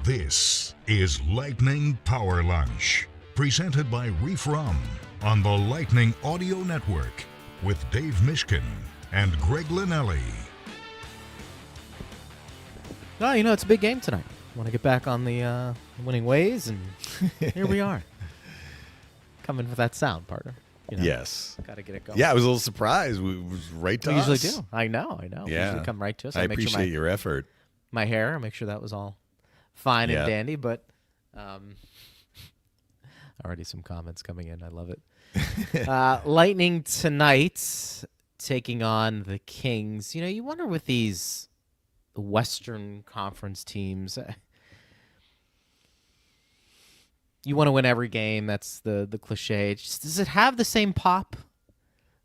This is Lightning Power Lunch, presented by Reef Rum on the Lightning Audio Network with Dave Mishkin and Greg Linnelli. Oh, it's a big game tonight. Want to get back on the winning ways, and here we are. Coming with that sound, partner. Yes. Got to get it going. Yeah, I was a little surprised. It was right to we us. usually do. I know. Yeah. We usually come right to us. I appreciate your effort. My hair, I make sure that was all fine and dandy, but already some comments coming in. I love it. Lightning tonight taking on the Kings. You wonder with these Western Conference teams, you want to win every game. That's the cliche. Does it have the same pop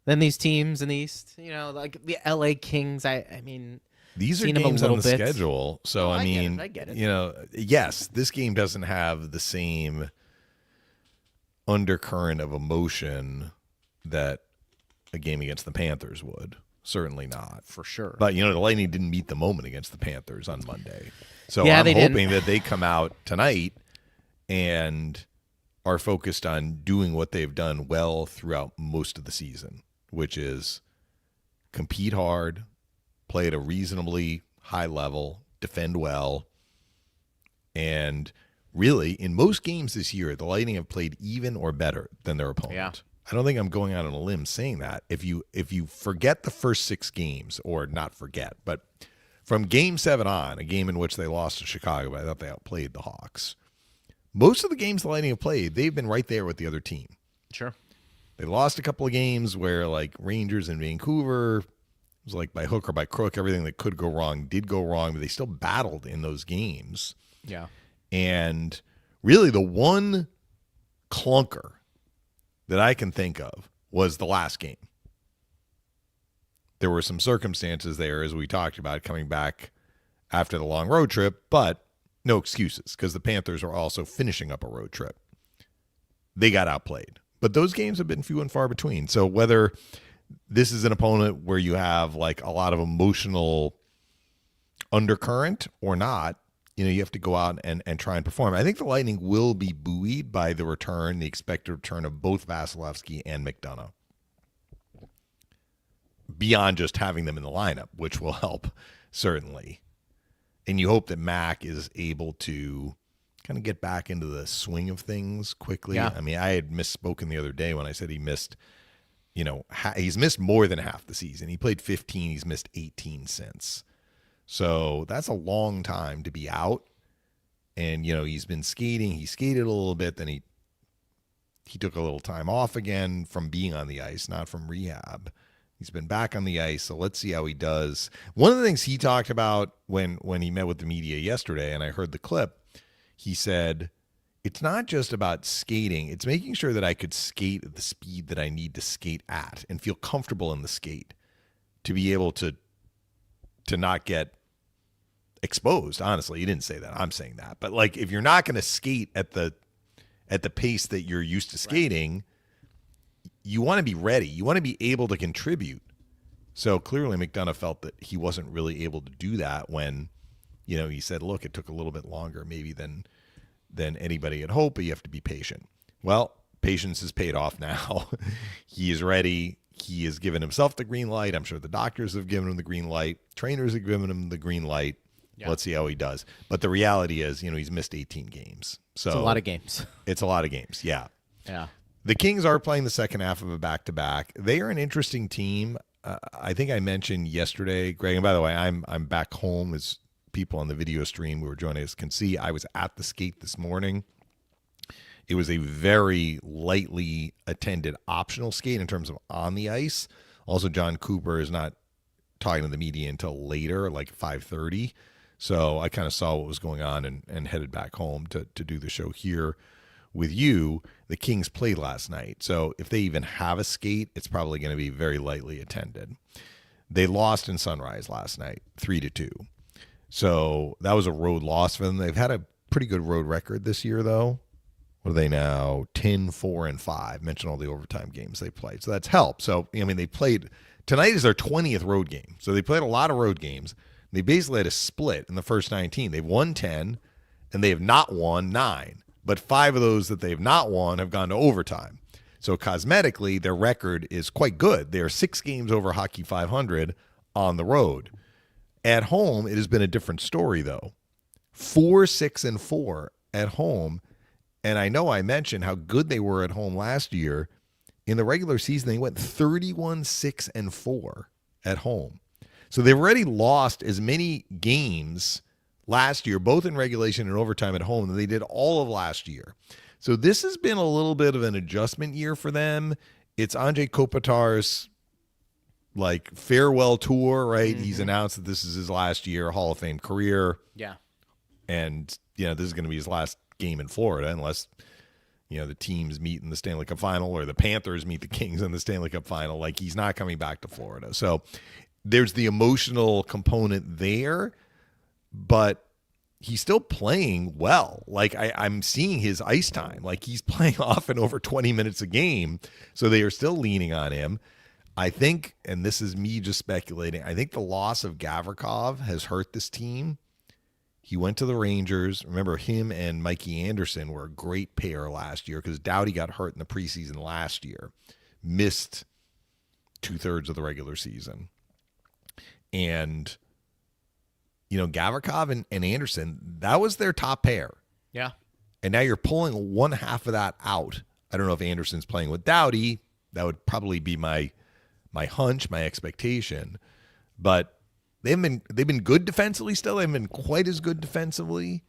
than these teams in the East? Like the LA Kings. I mean, these are games on the bit. schedule. So, I get it. Yes, this game doesn't have the same undercurrent of emotion that a game against the Panthers would. Certainly not. For sure. But, the Lightning didn't meet the moment against the Panthers on Monday. So yeah, I'm hoping didn't. that they come out tonight and are focused on doing what they've done well throughout most of the season, which is compete hard, play at a reasonably high level, defend well, and really, in most games this year, the Lightning have played even or better than their opponent. Yeah. I don't think I'm going out on a limb saying that. If you forget the first 6 games, or not forget, but from Game 7 on, a game in which they lost to Chicago, but I thought they outplayed the Hawks, most of the games the Lightning have played, they've been right there with the other team. Sure. They lost a couple of games where, like, Rangers and Vancouver, it was like by hook or by crook, everything that could go wrong did go wrong, but they still battled in those games. Yeah. And really the one clunker that I can think of was the last game. There were some circumstances there, as we talked about, coming back after the long road trip, but no excuses because the Panthers are also finishing up a road trip. They got outplayed. But those games have been few and far between. So whether this is an opponent where you have like a lot of emotional undercurrent or not, you have to go out and try and perform. I think the Lightning will be buoyed by the expected return of both Vasilevskiy and McDonagh. Beyond just having them in the lineup, which will help, certainly. And you hope that Mac is able to kind of get back into the swing of things quickly. Yeah. I mean, I had misspoken the other day when I said he missed, he's missed more than half the season. He played 15. He's missed 18 since. So that's a long time to be out. And, he's been skating. He skated a little bit. Then he took a little time off again from being on the ice, not from rehab. He's been back on the ice, so let's see how he does. One of the things he talked about when he met with the media yesterday, and I heard the clip, he said, it's not just about skating. It's making sure that I could skate at the speed that I need to skate at and feel comfortable in the skate to be able to not get exposed. Honestly, he didn't say that. I'm saying that. But like, if you're not going to skate at the pace that you're used to skating, you want to be ready. You want to be able to contribute. So clearly McDonagh felt that he wasn't really able to do that when, he said, look, it took a little bit longer maybe than anybody had hoped, but you have to be patient. Well, patience has paid off now. He is ready. He has given himself the green light. I'm sure the doctors have given him the green light. Trainers have given him the green light. Yeah. Let's see how he does. But the reality is, he's missed 18 games. So it's a lot of games. It's a lot of games, yeah. Yeah. The Kings are playing the second half of a back-to-back. They are an interesting team. I think I mentioned yesterday, Greg, and by the way, I'm back home, as people on the video stream who are joining us can see. I was at the skate this morning. It was a very lightly attended optional skate in terms of on the ice. Also, John Cooper is not talking to the media until later, like 5:30. So I kind of saw what was going on and headed back home to do the show here with you. The Kings played last night. So if they even have a skate, it's probably going to be very lightly attended. They lost in Sunrise last night, 3-2. So that was a road loss for them. They've had a pretty good road record this year, though. What are they now? 10-4-5. Mention all the overtime games they played. So that's helped. So, they played. Tonight is their 20th road game. So they played a lot of road games. They basically had a split in the first 19. They've won 10, and they have not won 9. But 5 of those that they have not won have gone to overtime. So cosmetically, their record is quite good. They are 6 games over Hockey 500 on the road. At home, it has been a different story, though. 4-6-4 at home. And I know I mentioned how good they were at home last year. In the regular season, they went 31-6-4 at home. So they've already lost as many games last year, both in regulation and overtime at home, than they did all of last year. So this has been a little bit of an adjustment year for them. It's Andrei Kopitar's farewell tour, right? He's announced that this is his last year, Hall of Fame career. Yeah. And, this is going to be his last game in Florida unless, the teams meet in the Stanley Cup final or the Panthers meet the Kings in the Stanley Cup final. He's not coming back to Florida. So there's the emotional component there, but he's still playing well. I'm seeing his ice time. He's playing often over 20 minutes a game. So they are still leaning on him. I think, and this is me just speculating, I think the loss of Gavrikov has hurt this team. He went to the Rangers. Remember, him and Mikey Anderson were a great pair last year because Doughty got hurt in the preseason last year. Missed 2/3 of the regular season. And Gavrikov and Anderson, that was their top pair. Yeah. And now you're pulling one half of that out. I don't know if Anderson's playing with Doughty. That would probably be my hunch, my expectation. But they've been good defensively still. They haven't been quite as good defensively.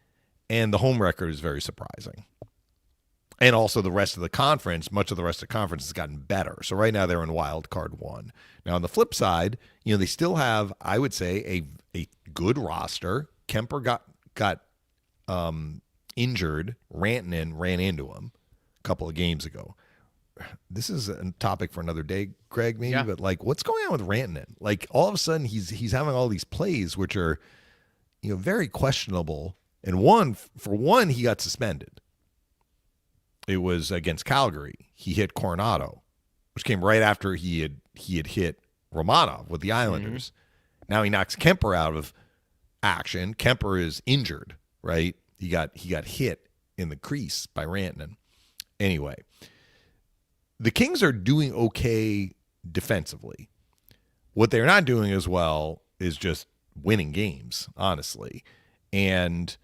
And the home record is very surprising. And also the rest of the conference, much of the rest of the conference has gotten better. So right now they're in wild card 1. Now on the flip side, they still have, I would say, a good roster. Kemper got injured. Rantanen ran into him a couple of games ago. This is a topic for another day, Greg, maybe, yeah. But what's going on with Rantanen? All of a sudden he's having all these plays which are, very questionable. And for one, he got suspended. It was against Calgary. He hit Coronado, which came right after he had hit Romanov with the Islanders. Mm-hmm. Now he knocks Kemper out of action. Kemper is injured, right? He got hit in the crease by Rantanen. Anyway, the Kings are doing okay defensively. What they're not doing as well is just winning games, honestly. And,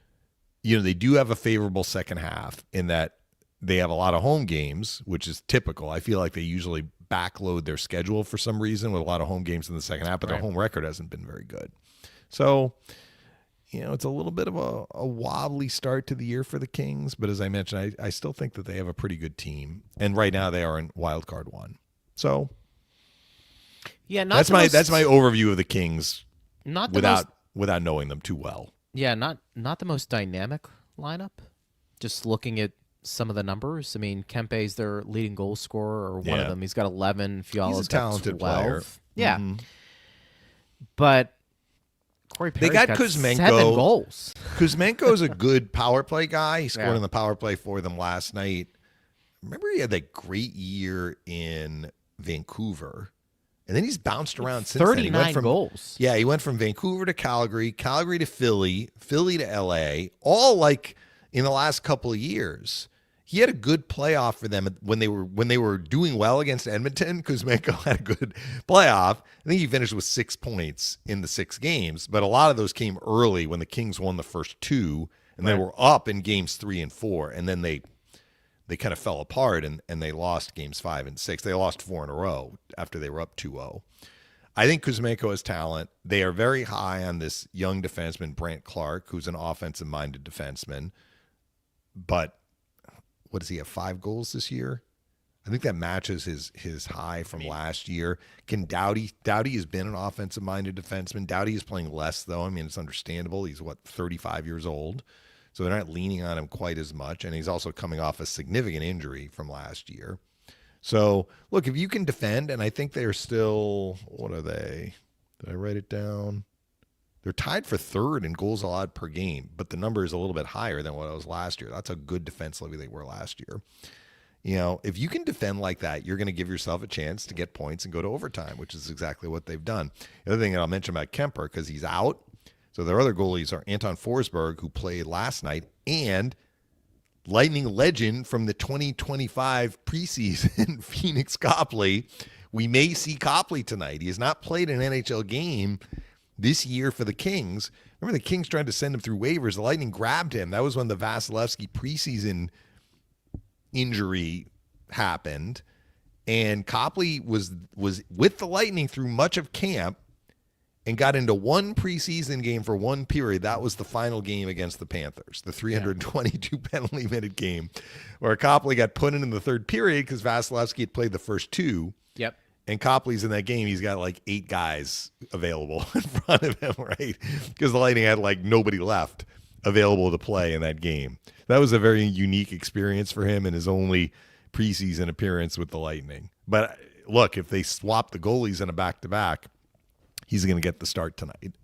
they do have a favorable second half in that they have a lot of home games, which is typical. I feel like they usually backload their schedule for some reason with a lot of home games in the second half, but their home record hasn't been very good. So, it's a little bit of a wobbly start to the year for the Kings, but as I mentioned, I still think that they have a pretty good team. And right now they are in wild card 1. So yeah, that's my overview of the Kings without knowing them too well. Yeah, not the most dynamic lineup. Just looking at some of the numbers. I mean, Kempe's their leading goal scorer, or one of them. He's got 11. Fiala's He's a talented got 12. player. Yeah. Mm-hmm. But Corey Perry's they got Kuzmenko. 7 goals. Kuzmenko's a good power play guy. He scored in the power play for them last night. Remember he had that great year in Vancouver. And then he's bounced around since 39 then. He went goals. Yeah, he went from Vancouver to Calgary, Calgary to Philly, Philly to LA, all in the last couple of years. He had a good playoff for them when they were doing well against Edmonton. Kuzmenko had a good playoff. I think he finished with 6 points in the 6 games, but a lot of those came early when the Kings won the first 2, and they were up in games 3 and 4, and then they kind of fell apart and they lost games 5 and 6. They lost 4 in a row after they were up 2-0. I think Kuzmenko has talent. They are very high on this young defenseman, Brant Clark, who's an offensive-minded defenseman, but what does he have, 5 goals this year? I think that matches his high from last year. Doughty has been an offensive-minded defenseman. Doughty is playing less, though. I mean, it's understandable. He's, 35 years old. So they're not leaning on him quite as much. And he's also coming off a significant injury from last year. So, look, if you can defend, and I think they're still, what are they? Did I write it down? They're tied for 3rd in goals allowed per game, but the number is a little bit higher than what it was last year. That's a good defensively they were last year. If you can defend like that, you're going to give yourself a chance to get points and go to overtime, which is exactly what they've done. The other thing that I'll mention about Kemper, because he's out, So their other goalies are Anton Forsberg, who played last night, and Lightning legend from the 2025 preseason, Phoenix Copley. We may see Copley tonight. He has not played an NHL game this year for the Kings. Remember, the Kings tried to send him through waivers. The Lightning grabbed him. That was when the Vasilevskiy preseason injury happened. And Copley was with the Lightning through much of camp and got into one preseason game for one period. That was the final game against the Panthers, the 322 penalty minute game, where Copley got put in the third period because Vasilevskiy had played the first two. Yep. And Copley's in that game. He's got like 8 guys available in front of him, right? Because the Lightning had like nobody left available to play in that game. That was a very unique experience for him in his only preseason appearance with the Lightning. But look, if they swap the goalies in a back-to-back, he's going to get the start tonight.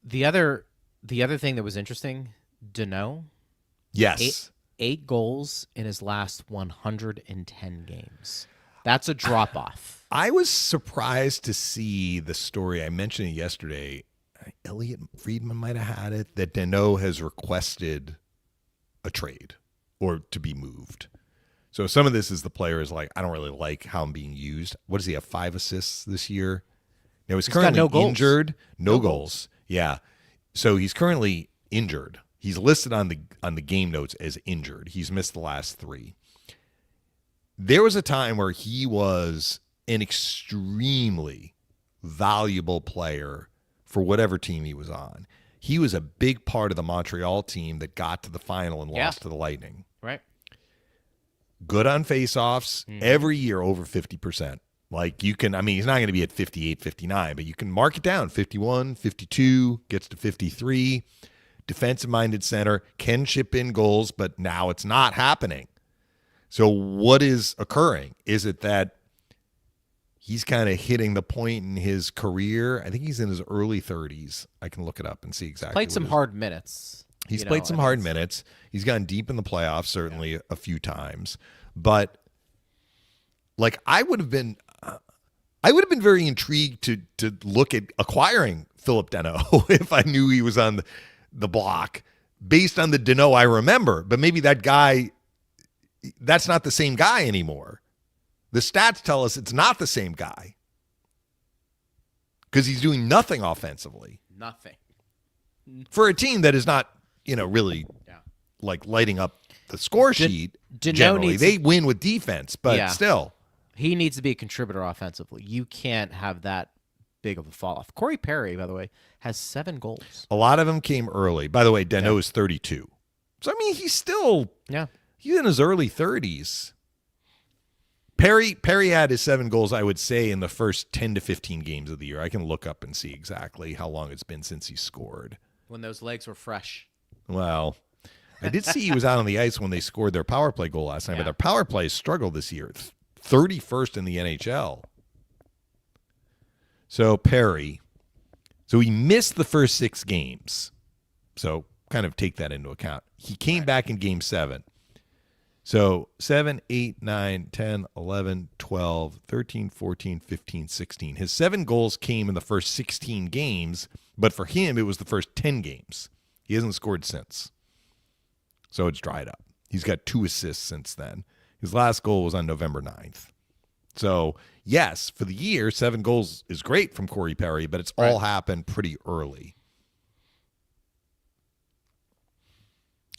The other thing that was interesting, Danault. Yes. 8 goals in his last 110 games. That's a drop-off. I was surprised to see the story. I mentioned it yesterday. Elliot Friedman might have had it, that Danault has requested a trade or to be moved. So some of this is the player is like, I don't really like how I'm being used. What does he have, 5 assists this year? Now he's currently got no goals. injured. No goals. Yeah. So he's currently injured. He's listed on the game notes as injured. He's missed the last 3. There was a time where he was an extremely valuable player for whatever team he was on. He was a big part of the Montreal team that got to the final and lost to the Lightning. Right. Good on faceoffs, every year over 50%. Like you can, I mean, he's not going to be at 58, 59, but you can mark it down. 51, 52, gets to 53. Defensive-minded center, can chip in goals, but now it's not happening. So what is occurring? Is it that he's kind of hitting the point in his career? I think he's in his early 30s. I can look it up and see exactly. Played some hard minutes. He's played some hard minutes. He's gone deep in the playoffs, certainly a few times. But like I would have been very intrigued to look at acquiring Philip Danault if I knew he was on the block based on the Danault I remember. But maybe that guy, that's not the same guy anymore. The stats tell us it's not the same guy because he's doing nothing offensively. Nothing. For a team that is not, really like lighting up the score sheet. Generally, they win with defense, but still. He needs to be a contributor offensively. You can't have that big of a fall off. Corey Perry, by the way, has 7 goals. A lot of them came early. By the way, Danault is 32. So, I mean, he's still, he's in his early 30s. Perry had his 7 goals, I would say, in the first 10 to 15 games of the year. I can look up and see exactly how long it's been since he scored. When those legs were fresh. Well, I did see he was out on the ice when they scored their power play goal last night, but their power play struggled this year. 31st in the NHL. So Perry, he missed the first 6 games. So kind of take that into account. He came back in game 7. So 7, 8, 9, 10, 11, 12, 13, 14, 15, 16. His 7 goals came in the first 16 games, but for him, it was the first 10 games. He hasn't scored since. So it's dried up. He's got 2 assists since then. His last goal was on November 9th. So, yes, for the year, 7 goals is great from Corey Perry, but it's all happened pretty early.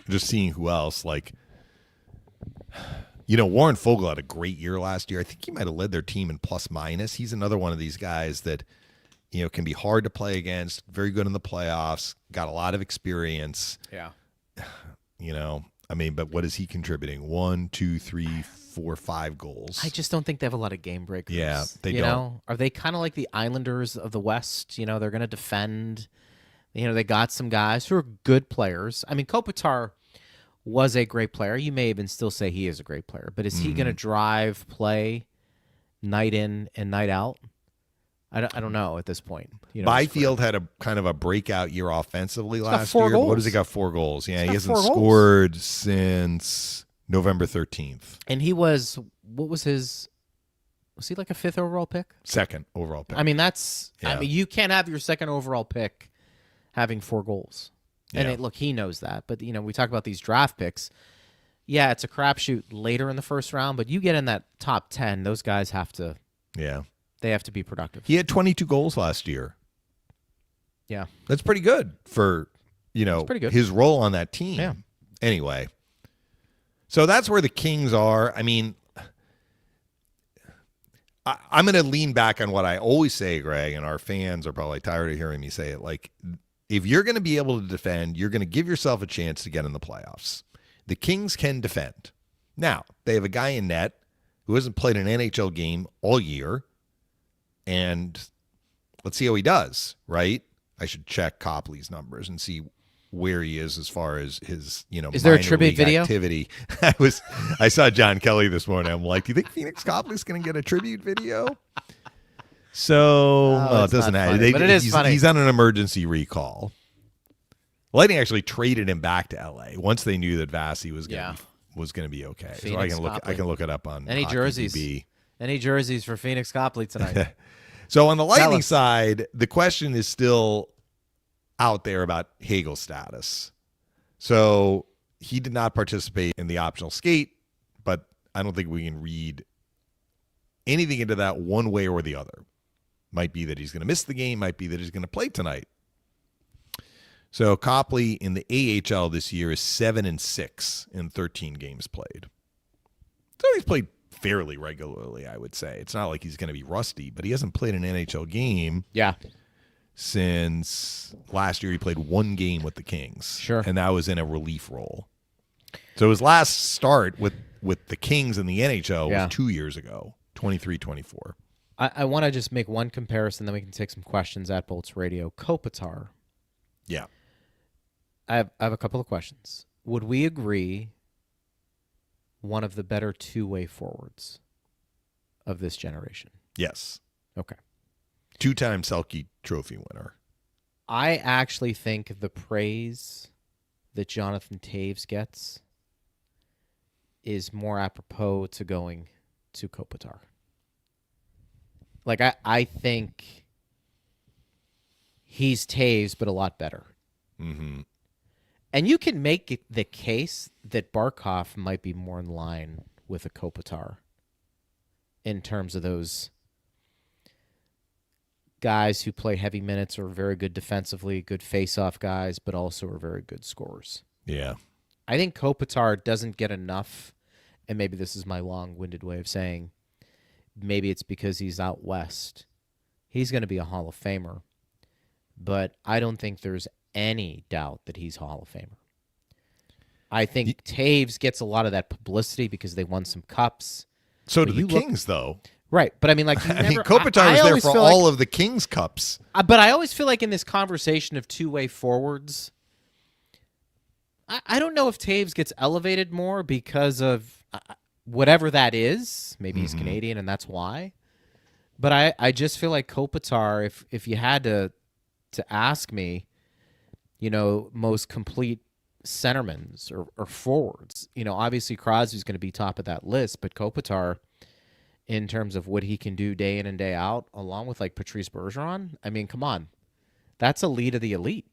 Just seeing who else, Warren Fogle had a great year last year. I think he might have led their team in plus minus. He's another one of these guys that, can be hard to play against, very good in the playoffs, got a lot of experience. Yeah. But what is he contributing? 1, 2, 3, 4, 5 goals. I just don't think they have a lot of game breakers. Yeah, they don't. Are they kind of like the Islanders of the West? They're going to defend. They got some guys who are good players. I mean, Kopitar was a great player. You may even still say he is a great player, but is he going to drive play night in and night out? I don't know at this point. Byfield had a kind of a breakout year offensively last year. Goals. What does he got? 4 goals. Yeah, he hasn't scored since November 13th. And he was, what was his Was he like a 5th overall pick? Second overall pick. I mean, that's. Yeah. I mean, you can't have your second overall pick having 4 goals. And Yeah. look, he knows that. But we talk about these draft picks. Yeah, it's a crapshoot later in the first round, but you get in that top 10, those guys have to. Yeah. They have to be productive. He had 22 goals last year. Yeah. That's pretty good for, pretty good. his role on that team. Yeah. Anyway, so that's where the Kings are. I mean, I'm going to lean back on what I always say, Greg, and our fans are probably tired of hearing me say it. Like, if you're going to be able to defend, you're going to give yourself a chance to get in the playoffs. The Kings can defend. Now, they have a guy in net who hasn't played an NHL game all year, and let's see how he does, right? I should check Copley's numbers and see where he is as far as his, Is there a minor tribute league video? activity. I saw John Kelly this morning. I'm like, do you think Phoenix Copley's going to get a tribute video? So, it it's doesn't not matter. funny, but it is funny. He's on an emergency recall. Lightning actually traded him back to LA once they knew that Vasi was going to be okay. Phoenix so I Copley. can look it up on Any Hockey jerseys? DB. Any jerseys for Phoenix Copley tonight? So on the Lightning us. side, the question is still out there about Hagel's status. So he did not participate in the optional skate, but I don't think we can read anything into that one way or the other. Might be that he's going to miss the game, might be that he's going to play tonight. So Copley in the AHL this year is 7-6 in 13 games played. So he's played fairly regularly, I would say. It's not like he's going to be rusty, but he hasn't played an NHL game Yeah. since last year. He played 1 game with the Kings. Sure. And that was in a relief role. So his last start with the Kings in the NHL Yeah. was 2 years ago, 23-24. I want to just make one comparison, then we can take some questions at Bolts Radio. Kopitar. Yeah. I have a couple of questions. Would we agree one of the better two-way forwards of this generation? Yes. Okay. 2-time Selke Trophy winner. I actually think the praise that Jonathan Taves gets is more apropos to going to Kopitar. Like, I think he's Taves, but a lot better. Mm-hmm. And you can make the case that Barkov might be more in line with a Kopitar in terms of those guys who play heavy minutes, are very good defensively, good face-off guys, but also are very good scorers. Yeah. I think Kopitar doesn't get enough, and maybe this is my long-winded way of saying, maybe it's because he's out west. He's going to be a Hall of Famer, but I don't think there's any doubt that he's a Hall of Famer. I think Taves gets a lot of that publicity because they won some cups. So But do the you look- Kings, though. Right, but I mean, like, I mean, Kopitar was there for all of the Kings Cups. But I always feel like in this conversation of two-way forwards, I don't know if Taves gets elevated more because of whatever that is. Maybe he's Canadian and that's why. But I just feel like Kopitar, if you had to ask me, most complete centermans or forwards, obviously Crosby's going to be top of that list, but Kopitar, in terms of what he can do day in and day out, along with like Patrice Bergeron, I mean, come on. That's elite of the elite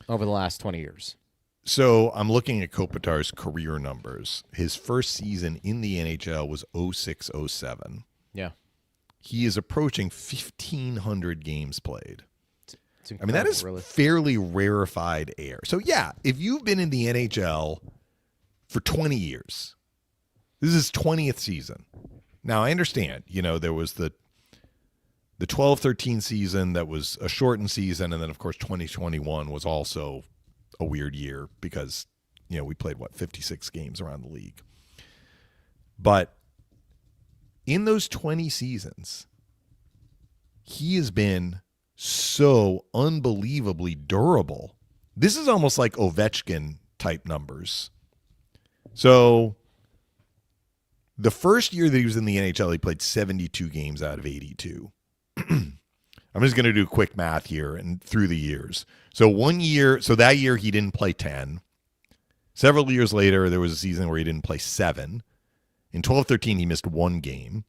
over the last 20 years. So I'm looking at Kopitar's career numbers. His first season in the NHL was 06-07. Yeah. He is approaching 1,500 games played. It's I mean, that is really. fairly rarefied air. So, yeah, if you've been in the NHL for 20 years, this is his 20th season. Now, I understand, there was the 12-13 season that was a shortened season, and then, of course, 2021 was also a weird year because, we played, 56 games around the league. But in those 20 seasons, he has been so unbelievably durable. This is almost like Ovechkin type numbers. So the first year that he was in the NHL, he played 72 games out of 82. I'm just going to do quick math here and through the years. So that year he didn't play 10. Several years later, there was a season where he didn't play 7. In 12-13, he missed 1 game.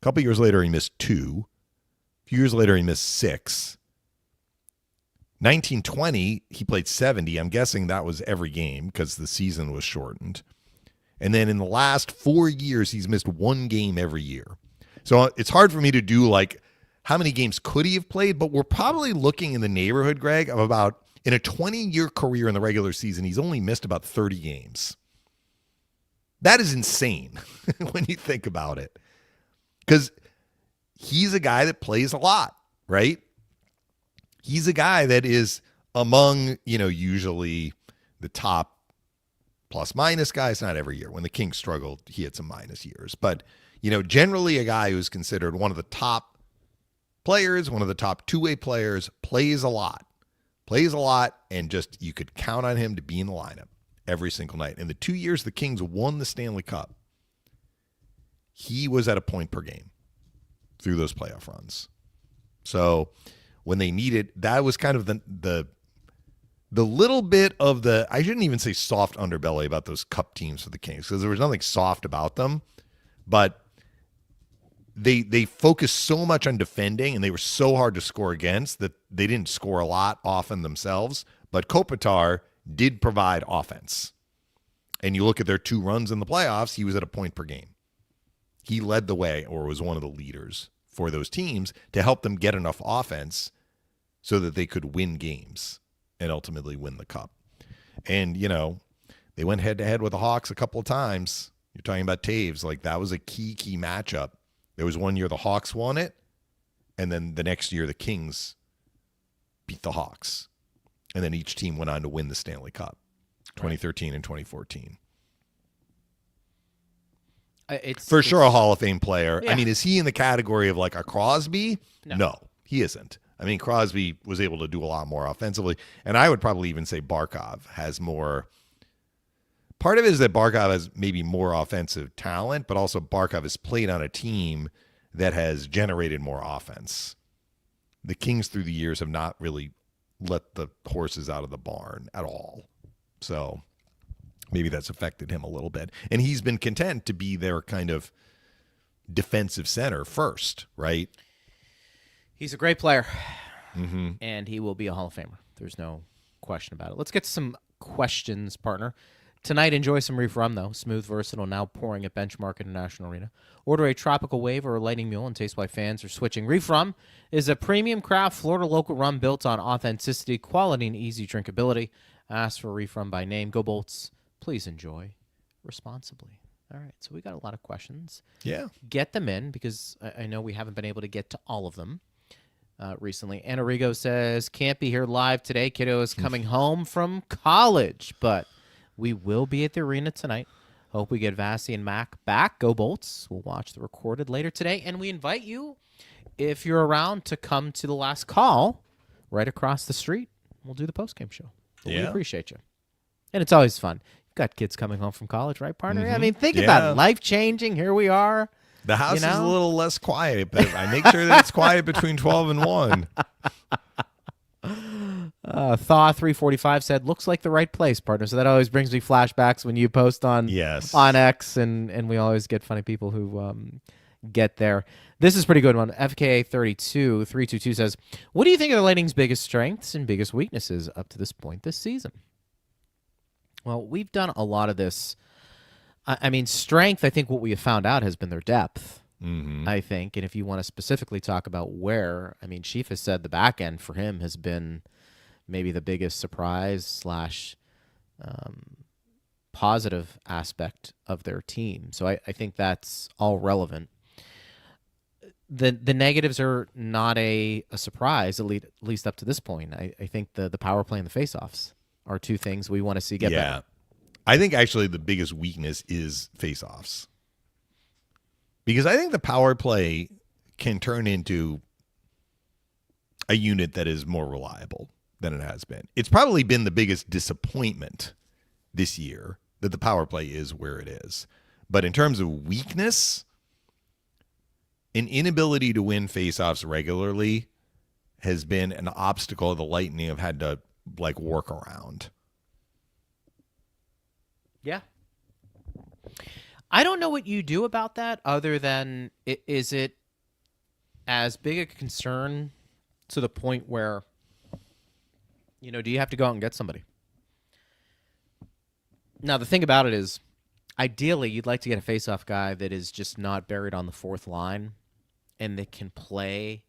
A couple years later, he missed 2. A few years later, he missed 6. 1920, he played 70. I'm guessing that was every game because the season was shortened. And then in the last 4 years, he's missed 1 game every year. So it's hard for me to do like how many games could he have played, but we're probably looking in the neighborhood, Greg, of about in a 20-year career in the regular season, he's only missed about 30 games. That is insane when you think about it. Because he's a guy that plays a lot, right? He's a guy that is among, usually the top plus-minus guys. Not every year. When the Kings struggled, he had some minus years. But, generally a guy who's considered one of the top players, one of the top two-way players, plays a lot, and just you could count on him to be in the lineup every single night. In the 2 years the Kings won the Stanley Cup, he was at a point per game through those playoff runs. So when they needed, that was kind of the little bit of the, I shouldn't even say soft underbelly about those Cup teams for the Kings, because there was nothing soft about them, but they focused so much on defending, and they were so hard to score against that they didn't score a lot often themselves. But Kopitar did provide offense. And you look at their 2 runs in the playoffs, he was at a point per game. He led the way, or was one of the leaders for those teams to help them get enough offense so that they could win games and ultimately win the Cup. And, they went head-to-head with the Hawks a couple of times. You're talking about Taves. Like, that was a key matchup. There was one year the Hawks won it, and then the next year the Kings beat the Hawks. And then each team went on to win the Stanley Cup, 2013 and 2014. It's sure a Hall of Fame player. Yeah. I mean, is he in the category of like a Crosby? No, he isn't. I mean, Crosby was able to do a lot more offensively. And I would probably even say Barkov has more. Part of it is that Barkov has maybe more offensive talent, but also Barkov has played on a team that has generated more offense. The Kings through the years have not really let the horses out of the barn at all. So maybe that's affected him a little bit. And he's been content to be their kind of defensive center first, right? He's a great player, mm-hmm. and he will be a Hall of Famer. There's no question about it. Let's get to some questions, partner. Tonight, enjoy some Reef Rum, though. Smooth, versatile, now pouring at Benchmark International Arena. Order a Tropical Wave or a Lightning Mule and taste why fans are switching. Reef Rum is a premium craft Florida local rum built on authenticity, quality, and easy drinkability. Ask for Reef Rum by name. Go Bolts. Please enjoy responsibly. All right, so we got a lot of questions. Yeah. Get them in, because I know we haven't been able to get to all of them recently. Anarigo says, can't be here live today. Kiddo is coming home from college, but we will be at the arena tonight. Hope we get Vassy and Mac back. Go Bolts. We'll watch the recorded later today. And we invite you, if you're around, to come to the last call right across the street. We'll do the postgame show. We appreciate you. And it's always fun. You've got kids coming home from college, right, partner? Mm-hmm. I mean, think about it. Life-changing. Here we are. The house is a little less quiet, but I make sure that it's quiet between 12 and 1. Thaw345 said, looks like the right place, partner. So that always brings me flashbacks when you post on X, and we always get funny people who get there. This is a pretty good one. FKA32322 says, what do you think are the Lightning's biggest strengths and biggest weaknesses up to this point this season? Well, we've done a lot of this. I mean, strength, I think what we have found out has been their depth. Mm-hmm. I think. And if you want to specifically talk about where, I mean, Chief has said the back end for him has been maybe the biggest surprise / positive aspect of their team. So I think that's all relevant. The negatives are not a surprise, at least up to this point. I think the power play and the faceoffs are two things we want to see get better. I think actually the biggest weakness is faceoffs. Because I think the power play can turn into a unit that is more reliable than it has been. It's probably been the biggest disappointment this year that the power play is where it is. But in terms of weakness, an inability to win faceoffs regularly has been an obstacle the Lightning have had to work around. Yeah. I don't know what you do about that other than is it as big a concern to the point where, do you have to go out and get somebody? Now, the thing about it is, ideally, you'd like to get a face-off guy that is just not buried on the fourth line and that can play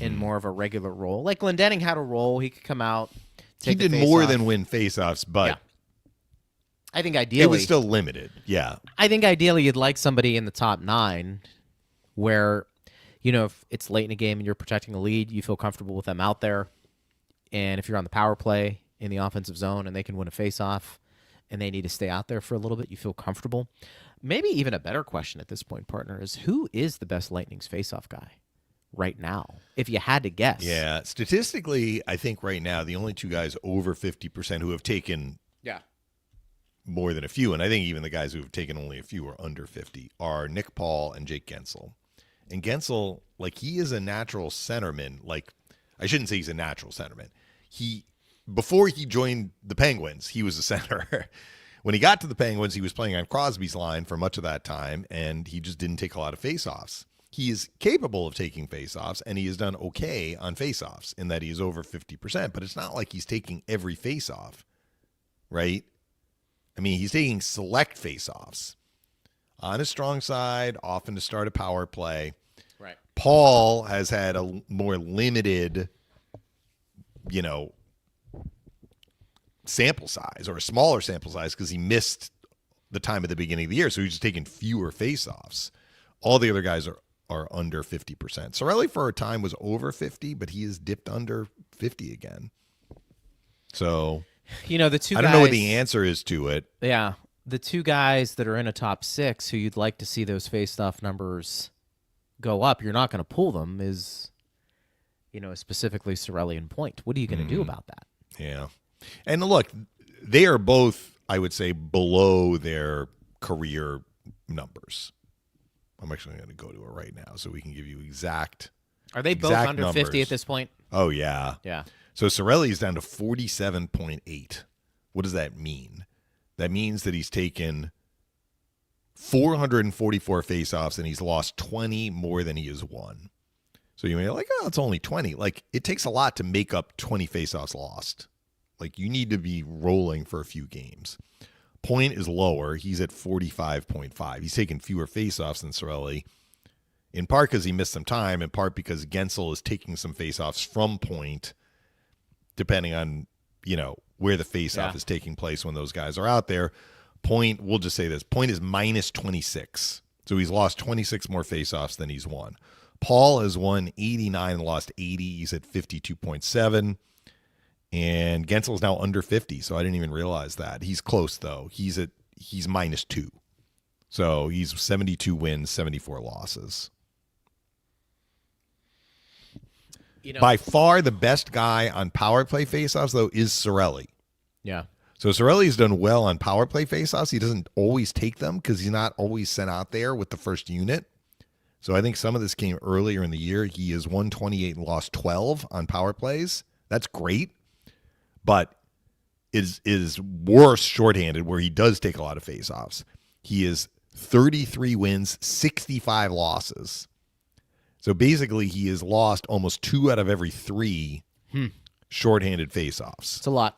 in more of a regular role. Like Glendening had a role. He could come out, take He did more than win face-offs, but yeah. I think ideally... it was still limited, yeah. I think ideally you'd like somebody in the top 9 where, if it's late in a game and you're protecting a lead, you feel comfortable with them out there. And if you're on the power play in the offensive zone and they can win a face-off and they need to stay out there for a little bit, you feel comfortable. Maybe even a better question at this point, partner, is who is the best Lightning's face-off guy right now, if you had to guess? Yeah, statistically, I think right now the only 2 guys over 50% who have taken more than a few, and I think even the guys who have taken only a few are under 50, are Nick Paul and Jake Gensel. And Gensel, he is a natural centerman. I shouldn't say he's a natural centerman. Before he joined the Penguins, he was a center. When he got to the Penguins, he was playing on Crosby's line for much of that time, and he just didn't take a lot of faceoffs. He is capable of taking faceoffs, and he has done okay on faceoffs in that he is over 50%, but it's not like he's taking every faceoff, right? I mean, he's taking select faceoffs on his strong side, often to start a power play. Right. Paul has had a more limited, sample size, or a smaller sample size, because he missed the time at the beginning of the year, so he's just taking fewer faceoffs. All the other guys are under 50%. Cirelli for a time was over 50, but he has dipped under 50 again. So, the 2 guys, I don't know what the answer is to it. Yeah. The 2 guys that are in a top 6 who you'd like to see those face-off numbers go up, you're not going to pull them, is, specifically Cirelli and Point. What are you going to do about that? Yeah. And look, they are both, I would say, below their career numbers. I'm actually going to go to it right now so we can give you exact. Are they both under numbers. 50 at this point? Oh, yeah. Yeah. So Cirelli is down to 47.8. What does that mean? That means that he's taken 444 faceoffs and he's lost 20 more than he has won. So you may be like, oh, it's only 20. It takes a lot to make up 20 faceoffs lost. You need to be rolling for a few games. Point is lower. He's at 45.5. He's taken fewer faceoffs than Cirelli, in part because he missed some time, in part because Gensel is taking some faceoffs from Point, depending on, where the faceoff is taking place when those guys are out there. Point, we'll just say this, Point is minus 26. So he's lost 26 more faceoffs than he's won. Paul has won 89 and lost 80. He's at 52.7. And Gensel is now under 50, so I didn't even realize that. He's close, though. He's minus 2. So he's 72 wins, 74 losses. By far the best guy on power play faceoffs, though, is Cirelli. Yeah. So Cirelli's done well on power play faceoffs. He doesn't always take them because he's not always sent out there with the first unit. So I think some of this came earlier in the year. He is 128 and lost 12 on power plays. That's great. But is worse shorthanded, where he does take a lot of faceoffs. He is 33 wins, 65 losses. So basically, he has lost almost 2 out of every 3 shorthanded faceoffs. It's a lot.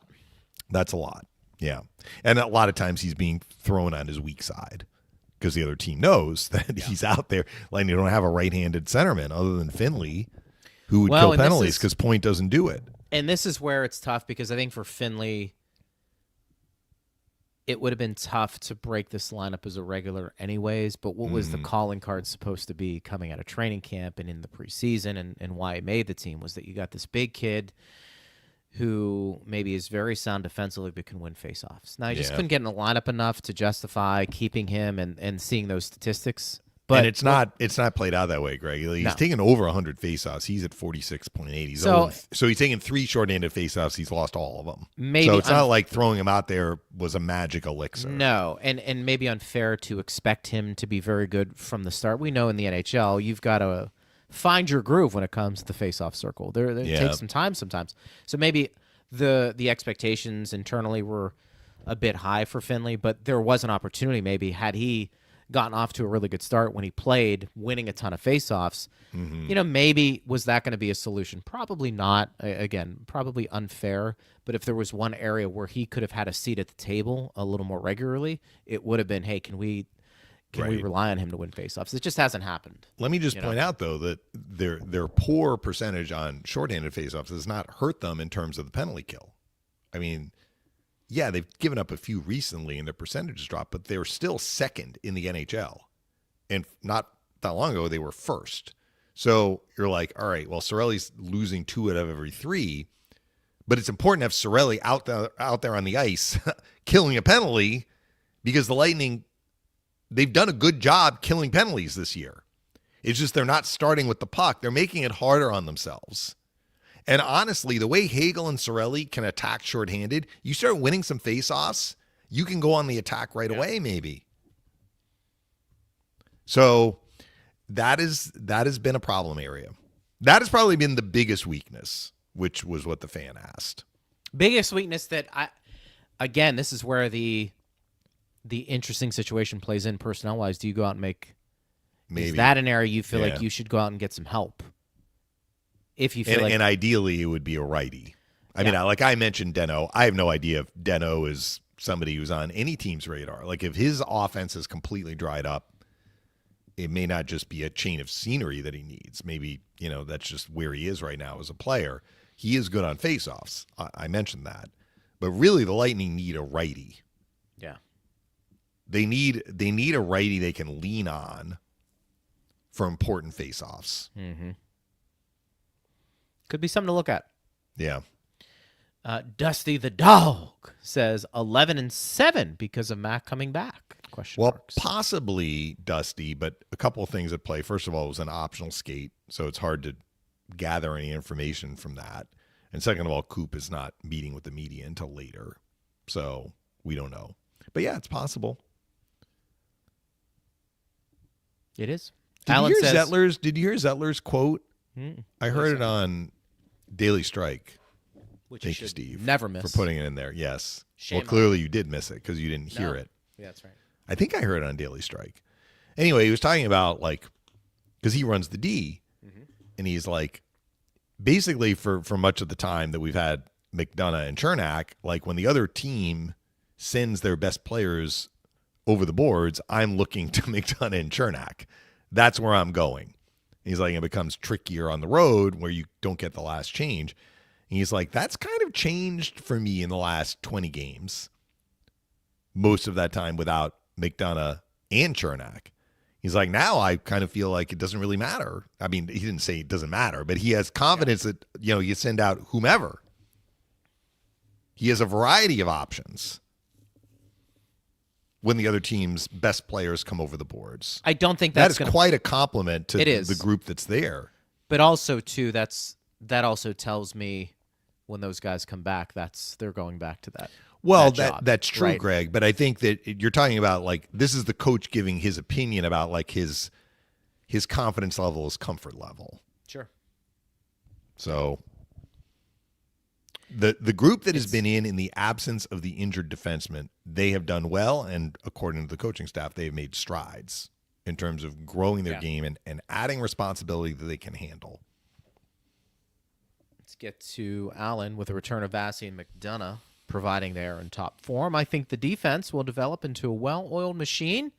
That's a lot, yeah. And a lot of times he's being thrown on his weak side because the other team knows that he's out there. You don't have a right-handed centerman other than Finley who would kill penalties because Point doesn't do it. And this is where it's tough, because I think for Finley, it would have been tough to break this lineup as a regular anyways, but what was the calling card supposed to be coming out of training camp and in the preseason, and why he made the team was that you got this big kid who maybe is very sound defensively but can win faceoffs. Now, he just couldn't get in the lineup enough to justify keeping him and seeing those statistics. But and it's not played out that way, Greg. He's taken over 100 faceoffs. He's at 46.8. So he's taken 3 short-handed faceoffs. He's lost all of them. So it's not like throwing him out there was a magic elixir. No, and maybe unfair to expect him to be very good from the start. We know in the NHL, you've got to find your groove when it comes to the face-off circle. It takes some time sometimes. So maybe the expectations internally were a bit high for Finley, but there was an opportunity maybe had he gotten off to a really good start when he played, winning a ton of faceoffs. Maybe was that going to be a solution? Probably not. Again, probably unfair. But if there was one area where he could have had a seat at the table a little more regularly, it would have been, hey, can we rely on him to win faceoffs? It just hasn't happened. Let me just point out, though, that their poor percentage on shorthanded faceoffs does not hurt them in terms of the penalty kill. I mean, yeah, they've given up a few recently and their percentages dropped, but they're still second in the NHL. And not that long ago, they were first. So you're like, all right, well, Cirelli's losing 2 out of every 3, but it's important to have Cirelli out there on the ice killing a penalty, because the Lightning, they've done a good job killing penalties this year. It's just they're not starting with the puck. They're making it harder on themselves. And honestly, the way Hagel and Cirelli can attack shorthanded, you start winning some faceoffs, you can go on the attack right away, maybe. So that has been a problem area. That has probably been the biggest weakness, which was what the fan asked. Biggest weakness that again, this is where the interesting situation plays in personnel-wise. Do you go out and make? Maybe. Is that an area you feel like you should go out and get some help? If you feel and ideally it would be a righty. I mean, like I mentioned Deno, I have no idea if Deno is somebody who's on any team's radar. Like if his offense is completely dried up, it may not just be a chain of scenery that he needs. Maybe, that's just where he is right now as a player. He is good on faceoffs. I mentioned that. But really the Lightning need a righty. Yeah. They need a righty they can lean on for important faceoffs. Mm-hmm. Could be something to look at. Yeah. Dusty the dog says 11-7 because of Mac coming back. Marks. Possibly Dusty, but a couple of things at play. First of all, it was an optional skate, so it's hard to gather any information from that. And second of all, Coop is not meeting with the media until later, so we don't know. But yeah, it's possible. It is. Did you hear Zettler's quote? I heard it on Daily Strike. Which Thank you, Steve. Never miss. For putting it in there. Yes. Shame clearly you did miss it because you didn't hear it. Yeah, that's right. I think I heard it on Daily Strike. Anyway, he was talking about, because he runs the D, and he's like, basically for much of the time that we've had McDonagh and Chernak, when the other team sends their best players over the boards, I'm looking to McDonagh and Chernak. That's where I'm going. He's like, it becomes trickier on the road where you don't get the last change. And he's like, that's kind of changed for me in the last 20 games. Most of that time without McDonagh and Chernak. He's like, now I kind of feel like it doesn't really matter. I mean, he didn't say it doesn't matter, but he has confidence that, you send out whomever. He has a variety of options when the other team's best players come over the boards. I don't think that is quite a compliment to the group that's there. But also, too, that also tells me when those guys come back, they're going back to that. Well, job, that's true, right? Greg. But I think that you're talking about this is the coach giving his opinion about his confidence level, his comfort level. Sure. So the group that has been in the absence of the injured defenseman, they have done well, and according to the coaching staff, they have made strides in terms of growing their game and adding responsibility that they can handle. Let's get to Allen with the return of Vasilevskiy and McDonagh, providing they are in top form. I think the defense will develop into a well-oiled machine,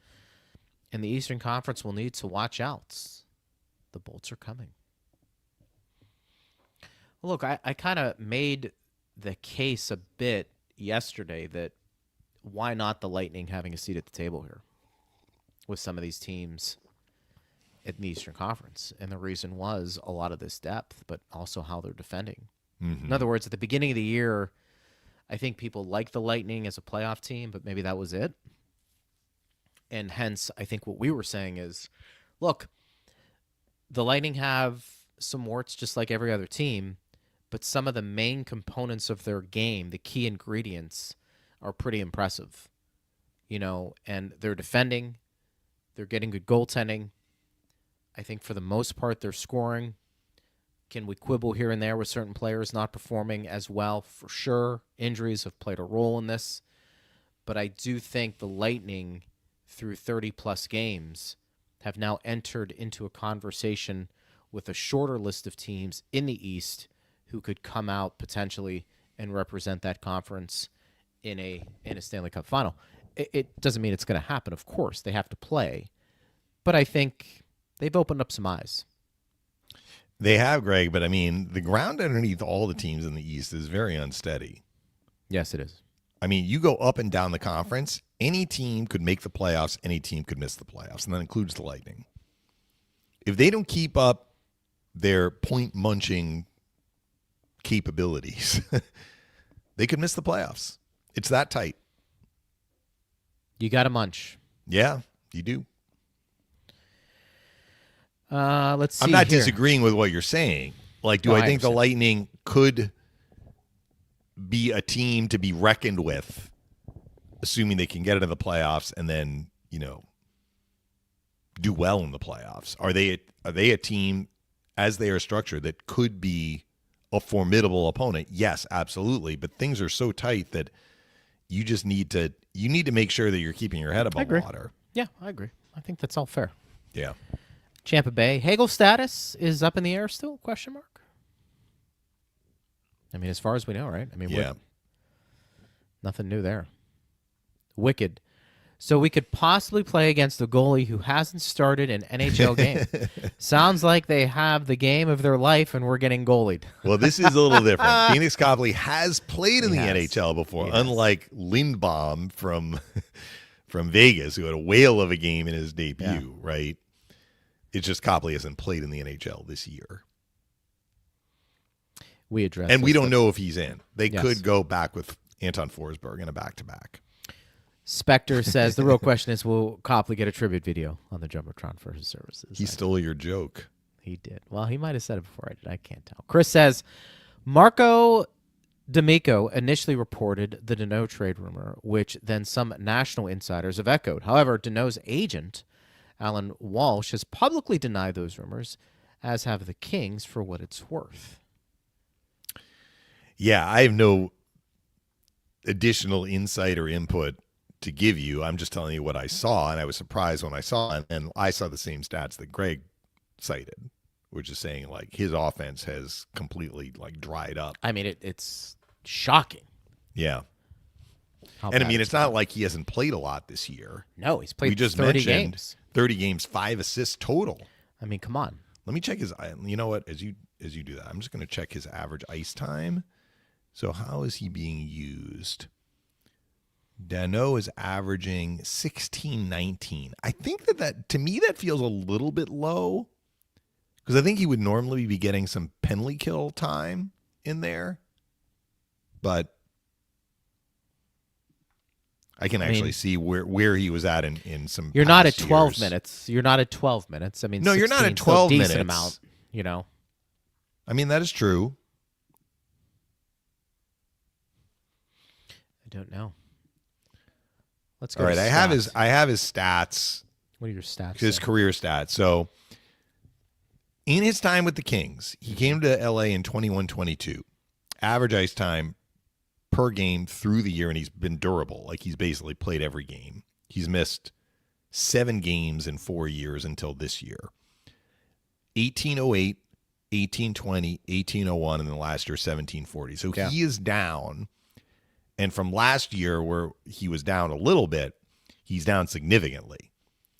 and the Eastern Conference will need to watch out. The Bolts are coming. Look, I kind of made the case a bit yesterday that why not the Lightning having a seat at the table here with some of these teams in the Eastern Conference. And the reason was a lot of this depth, but also how they're defending. Mm-hmm. In other words, at the beginning of the year, I think people liked the Lightning as a playoff team, but maybe that was it. And hence, I think what we were saying is, look, the Lightning have some warts just like every other team, but some of the main components of their game, the key ingredients, are pretty impressive. And they're defending. They're getting good goaltending. I think for the most part, they're scoring. Can we quibble here and there with certain players not performing as well? For sure. Injuries have played a role in this. But I do think the Lightning through 30-plus games have now entered into a conversation with a shorter list of teams in the East who could come out potentially and represent that conference in a Stanley Cup final. It doesn't mean it's going to happen, of course. They have to play. But I think they've opened up some eyes. They have, Greg, but I mean, the ground underneath all the teams in the East is very unsteady. Yes, it is. I mean, you go up and down the conference, any team could make the playoffs, any team could miss the playoffs, and that includes the Lightning. If they don't keep up their point-munching capabilities, they could miss the playoffs. It's that tight. You got to munch. Yeah, you do. Let's see. I'm not here. disagreeing with what you're saying. Like, do No, I I think the understand. Lightning could be a team to be reckoned with, assuming they can get into the playoffs and then, do well in the playoffs? Are they a team, as they are structured, that could be a formidable opponent? Yes, absolutely. But things are so tight that you just need to make sure that you're keeping your head above water. Yeah, I agree. I think that's all fair. Yeah. Tampa Bay. Hagel status is up in the air still? Question mark. I mean, as far as we know, right? I mean, Yeah. nothing new there. Wicked. So we could possibly play against a goalie who hasn't started an NHL game. Sounds like they have the game of their life and we're getting goalied. Well, this is a little different. Phoenix Copley has played in the has. NHL before, He has. unlike Lindbaum from Vegas, who had a whale of a game in his debut, right? It's just Copley hasn't played in the NHL this year. We addressed And we this, don't but know if he's in. They Yes. could go back with Anton Forsberg in a back-to-back. Spectre says the real question is, will Copley get a tribute video on the Jumbotron for his services? He stole your joke. He did. Well, he might have said it before I did. I can't tell. Chris says, Marco D'Amico initially reported the Deneau trade rumor, which then some national insiders have echoed. However, Deneau's agent, Alan Walsh, has publicly denied those rumors, as have the Kings, for what it's worth. Yeah, I have no additional insight or input to give you. I'm just telling you what I saw, and I was surprised when I saw it. And I saw the same stats that Greg cited, which is saying like his offense has completely like dried up. I mean, it's shocking. Yeah. how And I bad mean, it's not like he hasn't played a lot this year. No, he's played We just 30 mentioned games. 30 games, 5 assists total. I mean, come on. Let me check his. You know what? As you do that, I'm just going to check his average ice time. So how is he being used? Deneau is averaging 16-19. I think that to me that feels a little bit low, because I think he would normally be getting some penalty kill time in there, but I can actually see where he was at in some. You're not at past 12 years. minutes. You're not at 12 minutes. I mean, No, you're not at 16 's still a 12 decent minutes. amount, you know. I mean, that is true. I don't know. Let's go. All right, to I have his stats. What are your stats? His say? career stats. So in his time with the Kings, he came to LA in 21-22. Average ice time per game through the year, and he's been durable. Like he's basically played every game. He's missed 7 games in 4 years until this year. 1808, 1820, 1801, and then last year 1740. So Yeah. he is down. And from last year, where he was down a little bit, he's down significantly.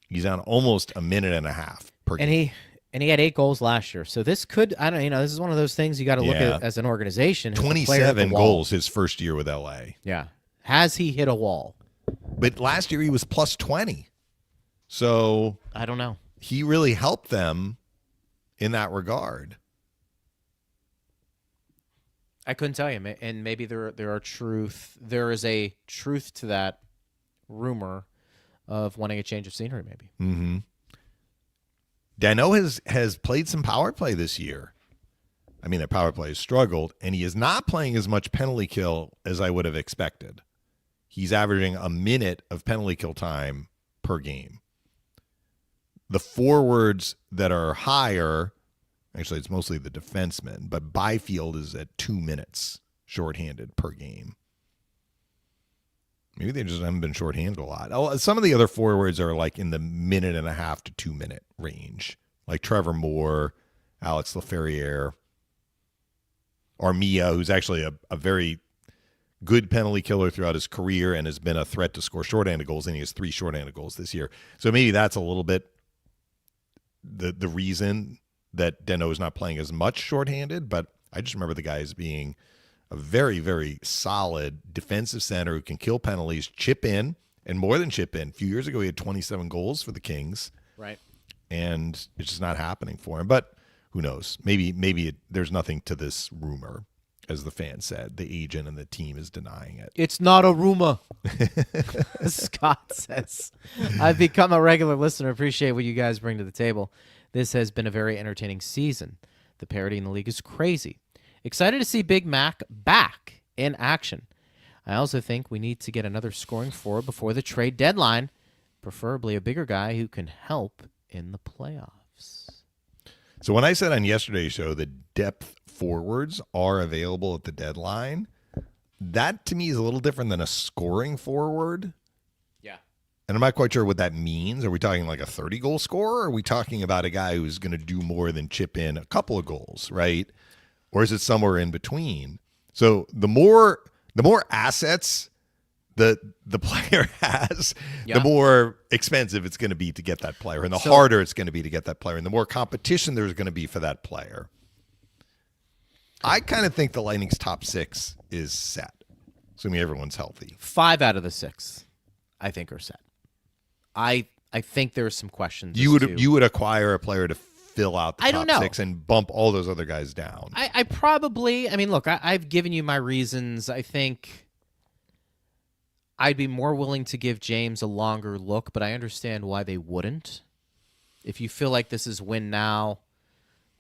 He's down almost a minute and a half per game. And he had 8 goals last year. So this could, I don't, this is one of those things you got to look Yeah. at as an organization. As the player at the 27 wall. goals his first year with LA. Yeah. Has he hit a wall? But last year he was plus 20. So I don't know. he really helped them in that regard. I couldn't tell you, and maybe there is a truth to that rumor of wanting a change of scenery. Maybe Mm-hmm. Deneau has played some power play this year. I mean, the power play has struggled, and he is not playing as much penalty kill as I would have expected. He's averaging a minute of penalty kill time per game. The forwards that are higher, actually, it's mostly the defensemen, but Byfield is at 2 minutes shorthanded per game. Maybe they just haven't been shorthanded a lot. Oh, some of the other forwards are like in the 1.5 to 2 minute range, like Trevor Moore, Alex Laferriere, Armia, who's actually a very good penalty killer throughout his career and has been a threat to score shorthanded goals, and he has 3 shorthanded goals this year. So maybe that's a little bit the reason that Deno is not playing as much shorthanded, but I just remember the guy as being a very, very solid defensive center who can kill penalties, chip in, and more than chip in. A few years ago, he had 27 goals for the Kings. Right. And it's just not happening for him. But who knows? Maybe there's nothing to this rumor, as the fan said. The agent and the team is denying it. It's not a rumor. Scott says, I've become a regular listener. Appreciate what you guys bring to the table. This has been a very entertaining season. The parity in the league is crazy. Excited to see Big Mac back in action. I also think we need to get another scoring forward before the trade deadline, preferably a bigger guy who can help in the playoffs. So when I said on yesterday's show that depth forwards are available at the deadline, that to me is a little different than a scoring forward. Yeah. And I'm not quite sure what that means. Are we talking like a 30-goal scorer? Or are we talking about a guy who's going to do more than chip in a couple of goals, right? Or is it somewhere in between? So the more assets the player has, the more expensive it's going to be to get that player, and the harder it's going to be to get that player, and the more competition there's going to be for that player. I kind of think the Lightning's top 6 is set, assuming everyone's healthy. 5 out of the 6, I think, are set. I think there's some questions. You would acquire a player to fill out the top 6 and bump all those other guys down. I probably, look, I've given you my reasons. I think I'd be more willing to give James a longer look, but I understand why they wouldn't. If you feel like this is win now,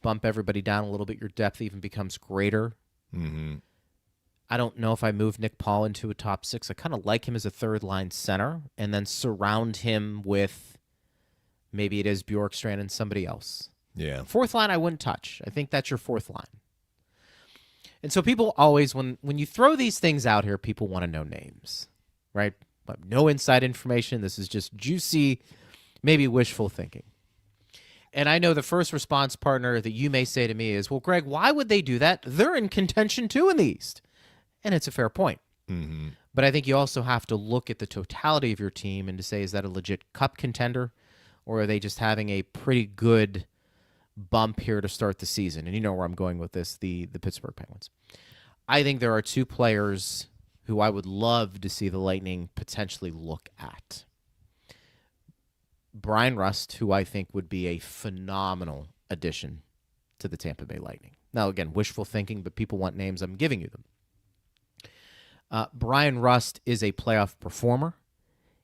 bump everybody down a little bit, your depth even becomes greater. Mm-hmm. I don't know if I move Nick Paul into a top 6. I kind of like him as a third-line center and then surround him with maybe it is Bjorkstrand and somebody else. Yeah. Fourth line, I wouldn't touch. I think that's your fourth line. And so people always, when you throw these things out here, people want to know names, right? But no inside information. This is just juicy, maybe wishful thinking. And I know the first response partner that you may say to me is, well, Greg, why would they do that? They're in contention too in the East. And it's a fair point. Mm-hmm. But I think you also have to look at the totality of your team and to say, is that a legit cup contender? Or are they just having a pretty good bump here to start the season? And you know where I'm going with this, the Pittsburgh Penguins. I think there are 2 players who I would love to see the Lightning potentially look at. Brian Rust, who I think would be a phenomenal addition to the Tampa Bay Lightning. Now, again, wishful thinking, but people want names. I'm giving you them. Brian Rust is a playoff performer.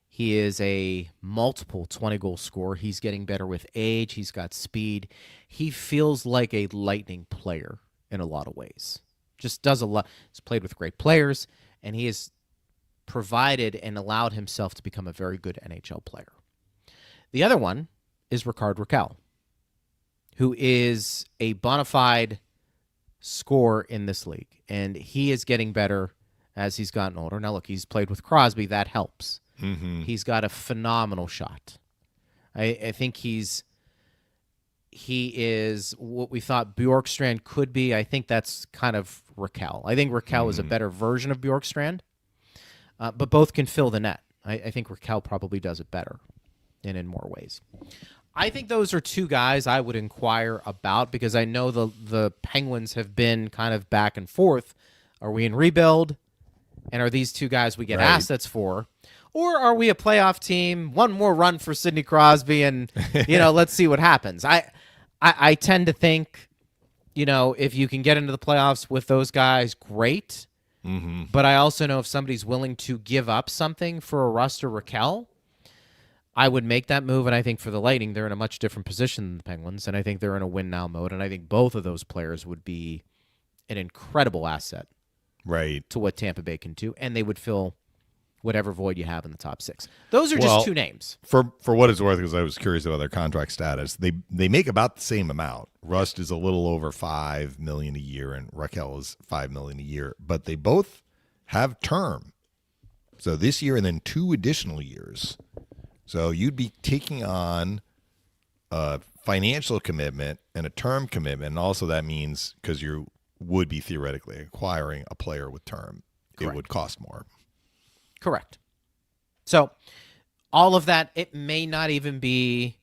He is a multiple 20-goal scorer. He's getting better with age. He's got speed. He feels like a Lightning player in a lot of ways. Just does a lot. He's played with great players, and he has provided and allowed himself to become a very good NHL player. The other one is Rickard Rakell, who is a bona fide scorer in this league, and he is getting better as he's gotten older. Now, look, he's played with Crosby. That helps. Mm-hmm. He's got a phenomenal shot. I think he is what we thought Bjorkstrand could be. I think that's kind of Rakell. I think Rakell is a better version of Bjorkstrand, but both can fill the net. I think Rakell probably does it better and in more ways. I think those are 2 guys I would inquire about because I know the Penguins have been kind of back and forth. Are we in rebuild? And are these 2 guys we get assets for? Or are we a playoff team, one more run for Sidney Crosby, and, let's see what happens. I tend to think, if you can get into the playoffs with those guys, great. Mm-hmm. But I also know if somebody's willing to give up something for a Rust or Rakell, I would make that move. And I think for the Lightning, they're in a much different position than the Penguins, and I think they're in a win-now mode. And I think both of those players would be an incredible asset to what Tampa Bay can do, and they would fill whatever void you have in the top 6. Those are just 2 names. For what it's worth, because I was curious about their contract status, they make about the same amount. Rust is a little over $5 million a year, and Rakell is $5 million a year. But they both have term. So this year and then 2 additional years. So you'd be taking on a financial commitment and a term commitment. And also that means because you would be theoretically acquiring a player with term, Correct. It would cost more. Correct. So all of that, it may not even be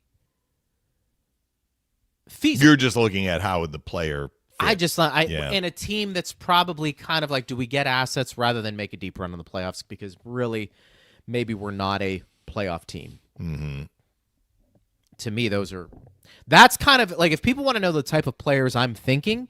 feasible. You're just looking at how would the player fit. In a team that's probably kind of like, do we get assets rather than make a deep run in the playoffs? Because really, maybe we're not a playoff team. Mm-hmm. To me, that's kind of like, if people want to know the type of players I'm thinking,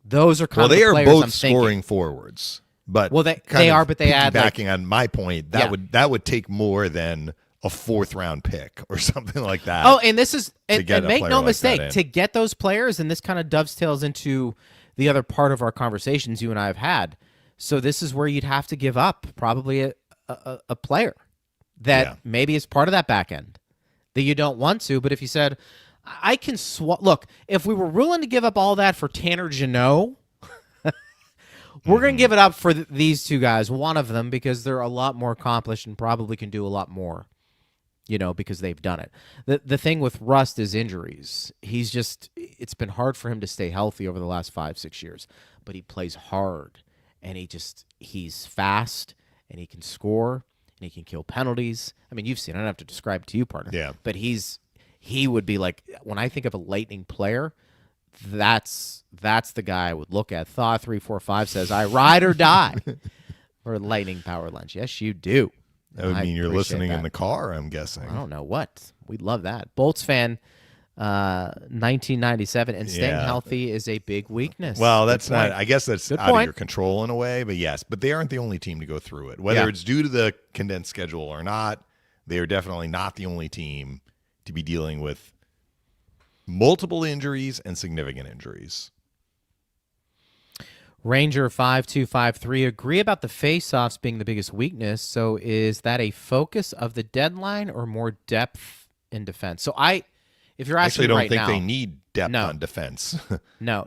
those are kind of the players I'm thinking. Well, they are both scoring forwards, but they are, but they add backing on my point. That would take more than a 4th-round pick or something like that. Oh, and this is and make no like mistake, to get those players, and this kind of dovetails into the other part of our conversations you and I have had. So this is where you'd have to give up probably a player that maybe is part of that back end that you don't want to. But if you said, I can look, if we were willing to give up all that for Tanner Jeannot, we're going to give it up for these 2 guys, one of them, because they're a lot more accomplished and probably can do a lot more, because they've done it. The thing with Rust is injuries. It's been hard for him to stay healthy over the last 5-6 years, but he plays hard, and he's fast, and he can score, and he can kill penalties. I mean, you've seen it. I don't have to describe it to you, partner. Yeah. But he would be like, when I think of a Lightning player, that's the guy I would look at. Thaw345 says, I ride or die for Lightning Power Lunch. Yes, you do. That would mean you're listening in the car, I'm guessing. I don't know what. We'd love that. Bolts fan, 1997, and staying healthy is a big weakness. Well, that's not. I guess that's Good out point. of your control in a way, but yes. But they aren't the only team to go through it. Whether it's due to the condensed schedule or not, they are definitely not the only team to be dealing with multiple injuries and significant injuries. Ranger 5253 agree about the face-offs being the biggest weakness. So is that a focus of the deadline or more depth in defense? So if you're asking I don't right think now, they need depth on defense. No.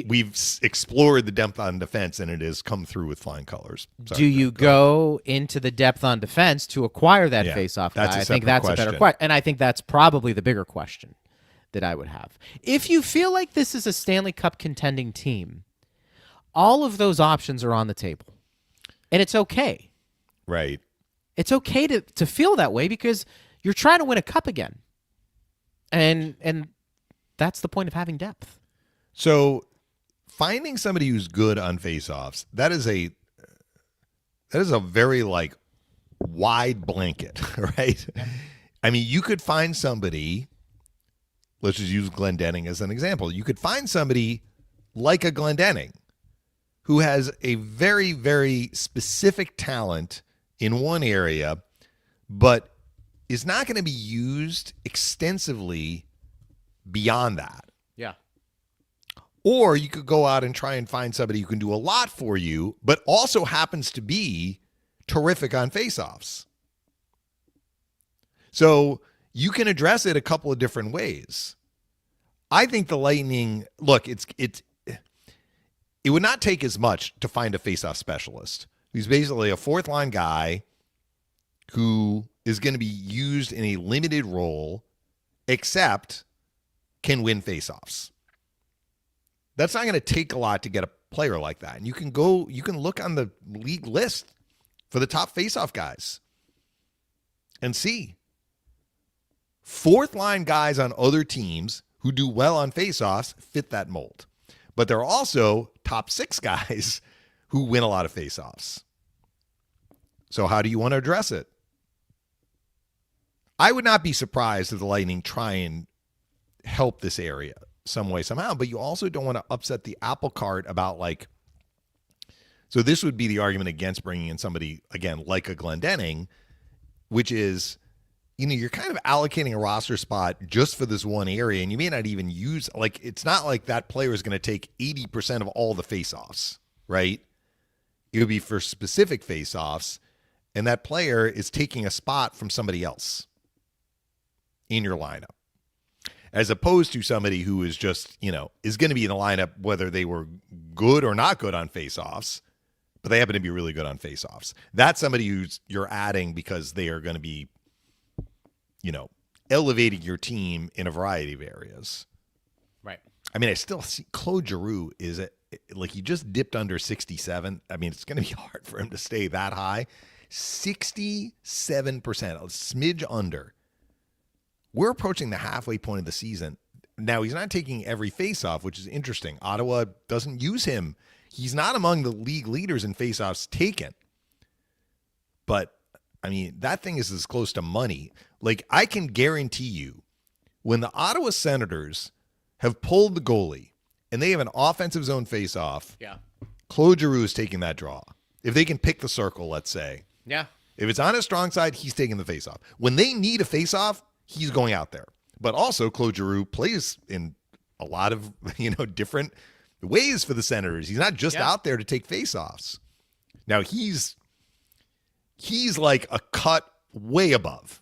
We've explored the depth on defense, and it has come through with flying colors. Sorry, do you go into the depth on defense to acquire that face-off guy? I think that's a better question. And I think that's probably the bigger question that I would have. If you feel like this is a Stanley Cup contending team, all of those options are on the table. And it's okay. Right. It's okay to feel that way because you're trying to win a cup again. And that's the point of having depth. So finding somebody who's good on faceoffs, that is a very wide blanket, right? Yeah. I mean, you could find somebody, let's just use Glendening as an example. You could find somebody like a Glendening who has a very, very specific talent in one area, but is not going to be used extensively beyond that. Yeah. Or you could go out and try and find somebody who can do a lot for you, but also happens to be terrific on faceoffs. So you can address it a couple of different ways. I think the Lightning, look, it would not take as much to find a faceoff specialist who's basically a 4th-line guy who is going to be used in a limited role, except can win faceoffs. That's not going to take a lot to get a player like that. And you can look on the league list for the top faceoff guys and see 4th-line guys on other teams who do well on faceoffs fit that mold. But there are also top 6 guys who win a lot of faceoffs. So how do you want to address it? I would not be surprised if the Lightning try and help this area some way, somehow, but you also don't want to upset the apple cart about so this would be the argument against bringing in somebody, again, like a Glendening, which is, you're kind of allocating a roster spot just for this one area, and you may not even use, it's not like that player is going to take 80% of all the faceoffs, right? It would be for specific faceoffs, and that player is taking a spot from somebody else in your lineup, as opposed to somebody who is just, is going to be in the lineup whether they were good or not good on faceoffs, but they happen to be really good on faceoffs. That's somebody who's you're adding because they are going to be, elevating your team in a variety of areas. Right. I mean, I still see Claude Giroux he just dipped under 67. I mean, it's going to be hard for him to stay that high. 67%, a smidge under. We're approaching the halfway point of the season. Now, he's not taking every faceoff, which is interesting. Ottawa doesn't use him. He's not among the league leaders in faceoffs taken. But, I mean, that thing is as close to money. Like, I can guarantee you, when the Ottawa Senators have pulled the goalie and they have an offensive zone faceoff, Claude Giroux is taking that draw. If they can pick the circle, let's say. Yeah. If it's on his strong side, he's taking the faceoff. When they need a faceoff, he's going out there. But also, Claude Giroux plays in a lot of different ways for the Senators. He's not just out there to take faceoffs. Now he's like a cut way above.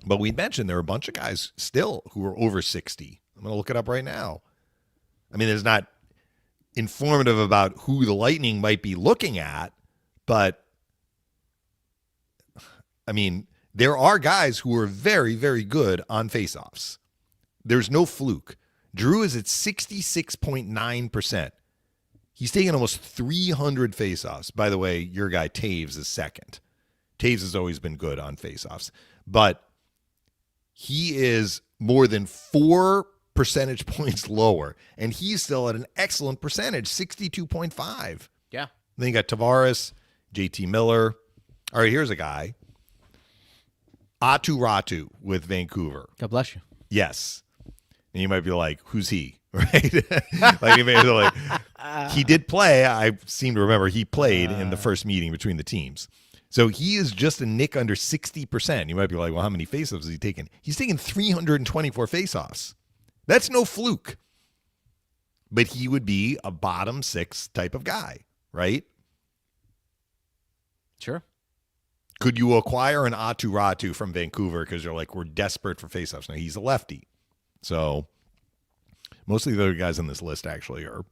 But we mentioned there are a bunch of guys still who are over 60. I'm going to look it up right now. I mean, it's not informative about who the Lightning might be looking at, but I mean, there are guys who are very, very good on faceoffs. There's no fluke. Drew is at 66.9%. He's taken almost 300 faceoffs. By the way, your guy Taves is second. Taves has always been good on faceoffs, but he is more than 4 percentage points lower, and he's still at an excellent percentage, 62.5. Yeah. Then you got Tavares, JT Miller. All right, here's a guy. Atu Ratu with Vancouver. God bless you. Yes. And you might be like, who's he? Right? Like, you may be like, he did play. I seem to remember he played in the first meeting between the teams. So he is just a nick under 60%. You might be like, well, how many faceoffs has he taken? He's taken 324 faceoffs. That's no fluke. But he would be a bottom 6 type of guy, right? Sure. Could you acquire an Atu Ratu from Vancouver because you're like, we're desperate for faceoffs? Now, he's a lefty. So most of the other guys on this list actually are,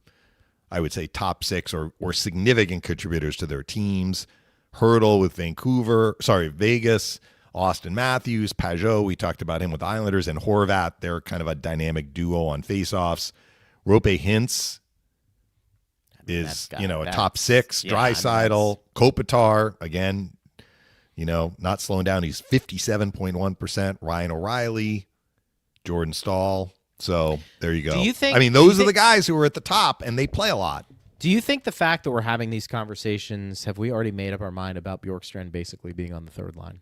I would say, top 6 or significant contributors to their teams. Hurdle with Vegas, Austin Matthews, Pajot, we talked about him with Islanders, and Horvat. They're kind of a dynamic duo on faceoffs. Rope Hintz is, a top 6. Draisaitl, Kopitar, again, not slowing down. He's 57.1%. Ryan O'Reilly, Jordan Stahl. So there you go. Do you think, those are the guys who are at the top, and they play a lot. Do you think the fact that we're having these conversations, have we already made up our mind about Bjorkstrand basically being on the third line?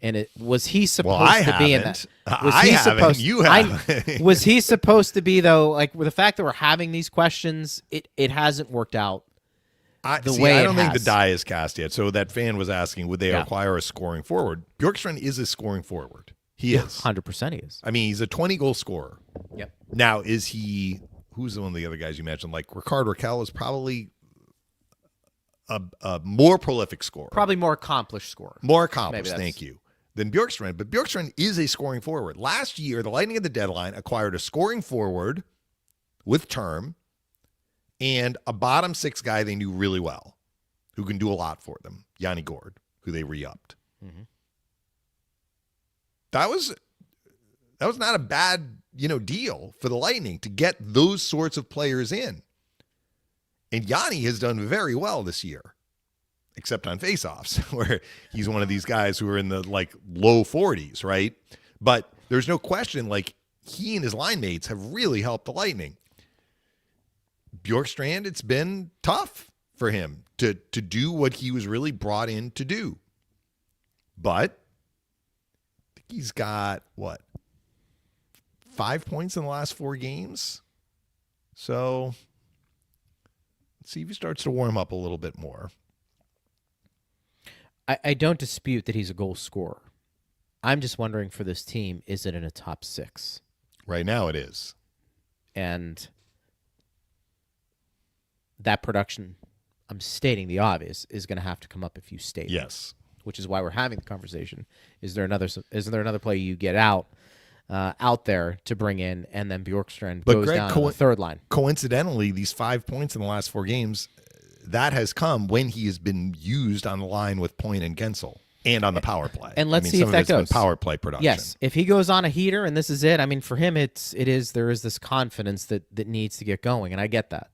And was he supposed to be in that? You haven't. Was he supposed to be, though, like with the fact that we're having these questions, it hasn't worked out I don't think the die is cast yet. So that fan was asking, would they acquire a scoring forward? Bjorkstrand is a scoring forward. He is. 100% he is. I mean, he's a 20-goal scorer. Yep. Now, is he... Who's one of the other guys you mentioned? Like Rickard Rakell is probably a more prolific scorer. Probably more accomplished scorer. More accomplished, thank you, than Bjorkstrand. But Bjorkstrand is a scoring forward. Last year, the Lightning at the deadline acquired a scoring forward with term and a bottom 6 guy they knew really well who can do a lot for them, Yanni Gourde, who they re-upped. Mm-hmm. That was not a bad deal for the Lightning to get those sorts of players in. And Yanni has done very well this year, except on faceoffs, where he's one of these guys who are in the low 40s, right? But there's no question, he and his line mates have really helped the Lightning. Bjorkstrand, it's been tough for him to do what he was really brought in to do. But I think he's got, 5 points in the last 4 games. So let's see if he starts to warm up a little bit more. I don't dispute that he's a goal scorer. I'm just wondering for this team, is it in a top 6? Right now it is. And that production, I'm stating the obvious, is going to have to come up if you stay. Yes. Which is why we're having the conversation. Isn't there another player you get out there to bring in, and then Bjorkstrand goes down on the third line? Coincidentally, these 5 points in the last 4 games, that has come when he has been used on the line with Point and Gensel and on the power play. And let's see some if that of it's been goes. power play production. Yes, if he goes on a heater and this is it, I mean, for him, there is this confidence that needs to get going, and I get that.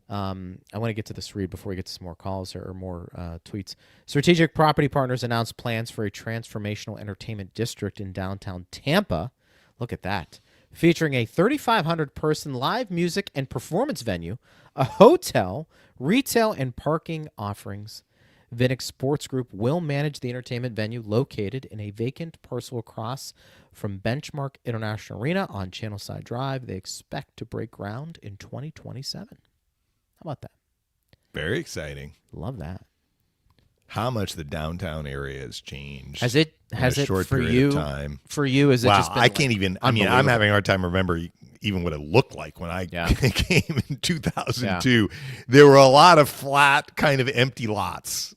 I want to get to this read before we get to some more calls or more tweets. Strategic Property Partners announced plans for a transformational entertainment district in downtown Tampa. Look at that. Featuring a 3,500-person live music and performance venue, a hotel, retail, and parking offerings. Vinix Sports Group will manage the entertainment venue located in a vacant parcel across from Benchmark International Arena on Channelside Drive. They expect to break ground in 2027. How about that? Very exciting. Love that. How much the downtown area has changed. Has it short for period you? of time. For you, is it Wow, just been I can't even. I mean, I'm having a hard time remember even what it looked like when I came in 2002. Yeah. There were a lot of flat, kind of empty lots.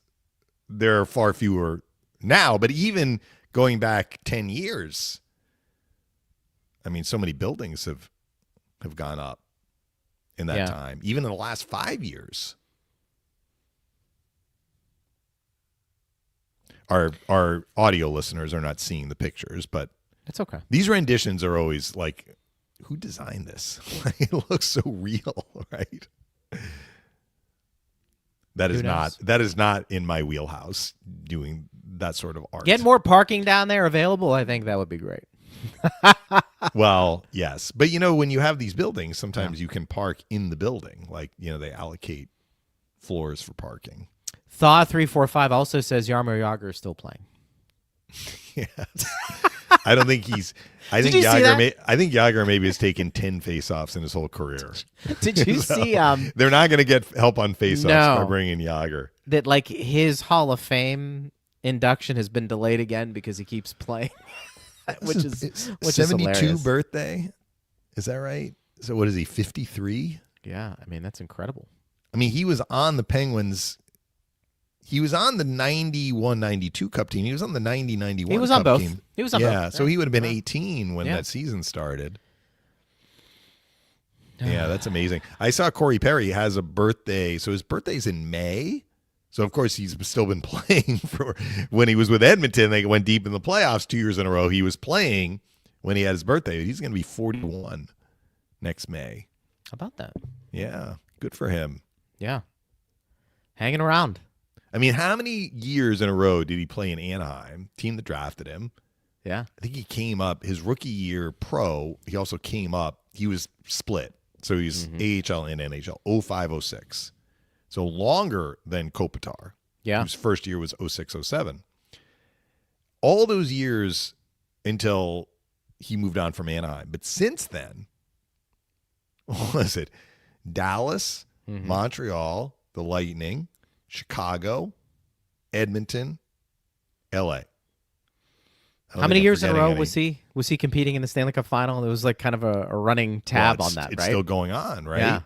There are far fewer now, but even going back 10 years, I mean, so many buildings have gone up in that time, even in the last 5 years. Our audio listeners are not seeing the pictures, but it's okay. These renditions are always like, who designed this? It looks so real, right? That is not in my wheelhouse, doing that sort of art. Get more parking down there available. I think that would be great. Well, yes. But, when you have these buildings, sometimes you can park in the building. Like, they allocate floors for parking. Thaw345 also says Jaromir Jagr is still playing. Yes. I don't think he's. I think Jagr maybe has taken 10 faceoffs in his whole career. Did you see? They're not going to get help on faceoffs by bringing Jagr. That his Hall of Fame induction has been delayed again because he keeps playing, which is 72 birthday. Is that right? So what is he? 53. Yeah, I mean that's incredible. I mean he was on the Penguins. He was on the 91-92 Cup team. He was on the 90-91 He was on Cup both. team. He was on both. Yeah, so he would have been 18 when that season started. Yeah, that's amazing. I saw Corey Perry has a birthday. So his birthday's in May. So, of course, he's still been playing for when he was with Edmonton. They went deep in the playoffs 2 years in a row. He was playing when he had his birthday. He's going to be 41 next May. How about that? Yeah, good for him. Yeah. Hanging around. I mean, how many years in a row did he play in Anaheim, team that drafted him? Yeah. I think he came up his rookie year pro. He also came up. He was split. So he's AHL and NHL, 05-06. So longer than Kopitar, whose first year was 06-07. All those years until he moved on from Anaheim. But since then, what was it? Dallas, Montreal, the Lightning, Chicago, Edmonton, L.A. How many years in a row was he competing in the Stanley Cup final? It was like kind of a running tab on that, right? It's still going on, right? Yeah.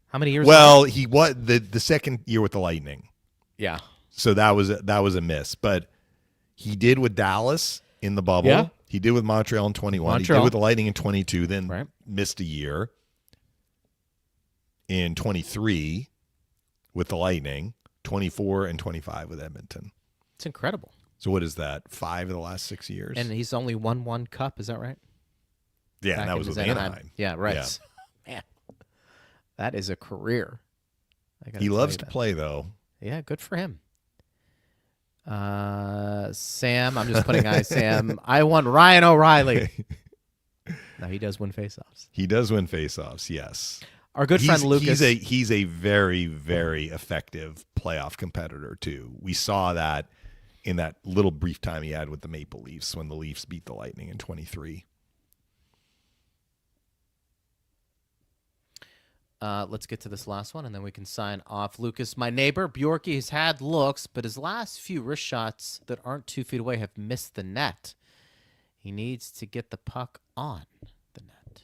How many years? Well, he was the second year with the Lightning. Yeah. So that was a miss, but he did with Dallas in the bubble. Yeah. He did with Montreal in 21. He did with the Lightning in 22. Then missed a year in 23 with the Lightning. 24 and 25 with Edmonton. It's incredible. So what is that? 5 of the last 6 years? And he's only won one cup. Is that right? Yeah, and that was with Anaheim. Yeah, right. Yeah. Man, that is a career. He loves to play, though. Yeah, good for him. Sam, I'm just putting Sam. I want Ryan O'Reilly. No, he does win faceoffs. He does win faceoffs, yes. Our good friend Lucas. He's a very, very effective playoff competitor, too. We saw that in that little brief time he had with the Maple Leafs when the Leafs beat the Lightning in 23. Let's get to this last one, and then we can sign off. Lucas, my neighbor, Bjorky, has had looks, but his last few wrist shots that aren't 2 feet away have missed the net. He needs to get the puck on the net.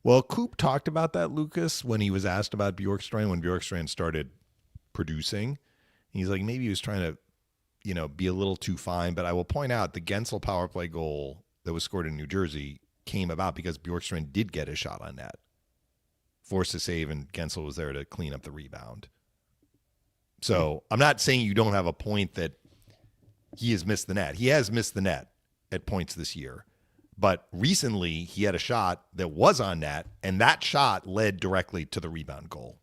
Well, Coop talked about that, Lucas, when he was asked about Bjorkstrand, when Bjorkstrand started producing. He's like, maybe he was trying to, be a little too fine. But I will point out the Gensel power play goal that was scored in New Jersey came about because Bjorkstrand did get a shot on net. Forced to save, and Gensel was there to clean up the rebound. So I'm not saying you don't have a point that he has missed the net. He has missed the net at points this year. But recently he had a shot that was on net, and that shot led directly to the rebound goal.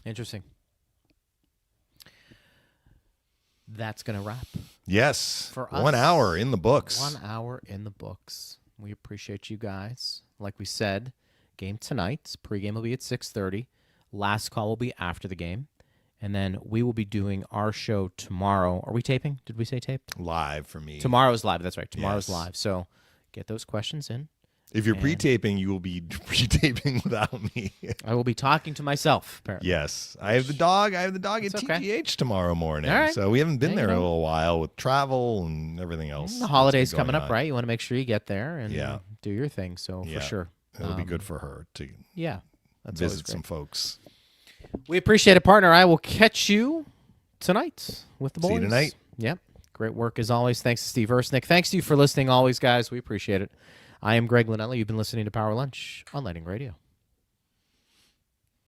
Interesting. That's going to wrap. Yes. For us, 1 hour in the books. 1 hour in the books. We appreciate you guys. Like we said, game tonight. Pregame will be at 6:30. Last call will be after the game. And then we will be doing our show tomorrow. Are we taping? Did we say taped? Live for me. Tomorrow's live. That's right. Tomorrow's Yes. live. So get those questions in. If you're pre-taping, you will be pre-taping without me. I will be talking to myself, apparently. Yes. I have the dog. I have the dog at It's okay. TGH tomorrow morning. All right. So we haven't been There you there in a go. little while with travel and everything else. The that's holidays been going coming up, on. right? You want to make sure you get there and Yeah. do your thing. So Yeah. for sure. It'll be good for her to Yeah. That's always visit great. some folks. We appreciate it, partner. I will catch you tonight with the boys. See you tonight. Yep. Great work as always. Thanks to Steve Ersnick. Thanks to you for listening always, guys. We appreciate it. I am Greg Linnelli. You've been listening to Power Lunch on Lightning Radio.